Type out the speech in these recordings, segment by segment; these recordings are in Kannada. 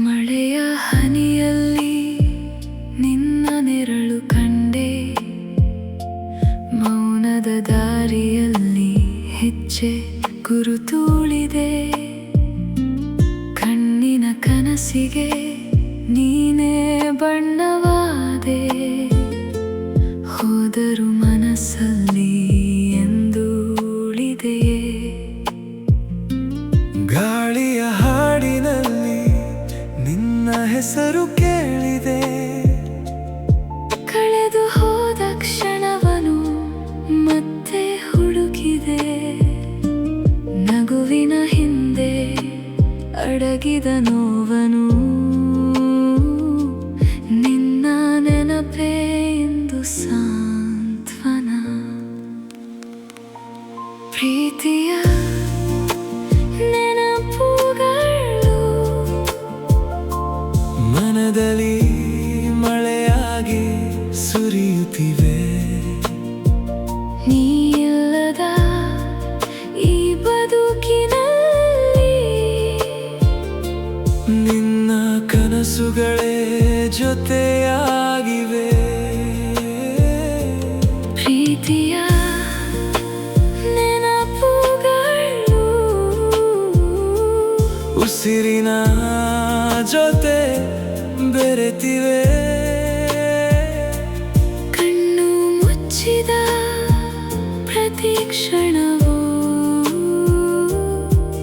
ಮಳೆಯ ಹನಿಯಲ್ಲಿ ನಿನ್ನ ನೆರಳು ಕಂಡೆ, ಮೌನದ ದಾರಿಯಲ್ಲಿ ಹೆಜ್ಜೆ ಗುರುತುಳಿದೆ. ಕಣ್ಣಿನ ಕನಸಿಗೆ ನೀನೇ ಬಣ್ಣವಾದೆ, ಹೋದರು ಮನಸ್ಸಲ್ಲಿ ಎಂದು ಉಳಿದೆಯೇ. ಗಾಳಿಯ ಹಾಡಿನಲ್ಲಿ ನಿನ್ನ ಹೆಸರು ಕೇಳಿದೆ, ಕಳೆದು ಹೋದ ಕ್ಷಣವನು ಮತ್ತೆ ಹುಡುಕಿದೆ. ನಗುವಿನ ಹಿಂದೆ ಅಡಗಿದ ನೋವನು ನಿನ್ನ ನೆನಪೇ ಎಂದು ಸಾಂತ್ವನ. ಪ್ರೀತಿಯ ನೆನಪುಗಳು ಮನದಲ್ಲಿ ಮಳೆಯಾಗಿ ಸುರಿಯುತ್ತಿವೆ. ನೀ ಇಲ್ಲದ ಈ ಬದುಕಿನಲ್ಲಿ ನಿನ್ನ ಕನಸುಗಳೇ ಜೊತೆಯಾಗಿವೆ. ಪ್ರೀತಿಯ ನೆನಪುಗಳು ಉಸಿರಿನ ಜೊತೆ ಬೆರೆತಿವೆ. ಕಣ್ಣು ಮುಚ್ಚಿದ ಪ್ರತಿ ಕ್ಷಣವೂ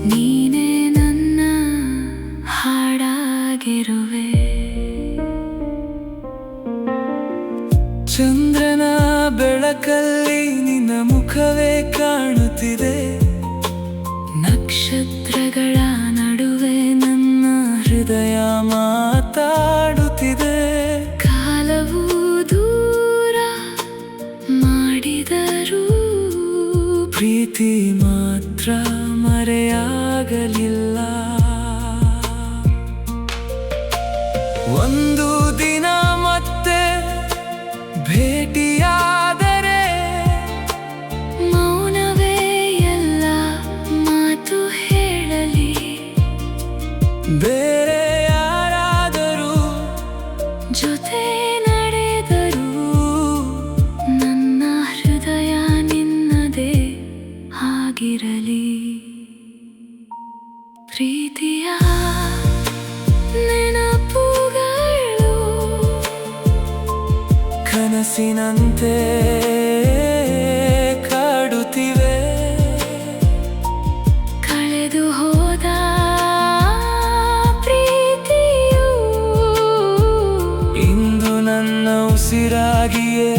ನೀನೇ ನನ್ನ ಹಾಡಾಗಿರುವೆ. ಚಂದ್ರನ ಬೆಳಕಲ್ಲಿ ನಿನ್ನ ಮುಖವೇ ಕಾಣುತ್ತಿದೆ. ನಕ್ಷತ್ರಗಳ ನಡುವೆ ನನ್ನ ಹೃದಯ ಮಾತಾಡುತ್ತಿದೆ. ಕಾಲವು ದೂರ ಮಾಡಿದರೂ ಪ್ರೀತಿ ಮಾತ್ರ ಮರೆಯಾಗಲಿಲ್ಲ. ಒಂದು ದಿನ ಮತ್ತೆ ಭೇಟಿಯಾದರೆ ಮೌನವೇ ಎಲ್ಲ ಮಾತು ಹೇಳಲಿ. ಬೇರೆ ಯಾರಾದರೂ ಜೊತೆ ನಡೆದರೂ ನನ್ನ ಹೃದಯ ನಿನ್ನದೇ ಆಗಿರಲಿ. ಪ್ರೀತಿಯ ನೆನಪುಗಳು ಕನಸಿನಂತೆ ಕಾಡುತ್ತಿವೆ. ಕಳೆದು ಹೋದ ಪ್ರೀತಿಯು ಇಂದು ನನ್ನ ಉಸಿರಾಗಿಯೇ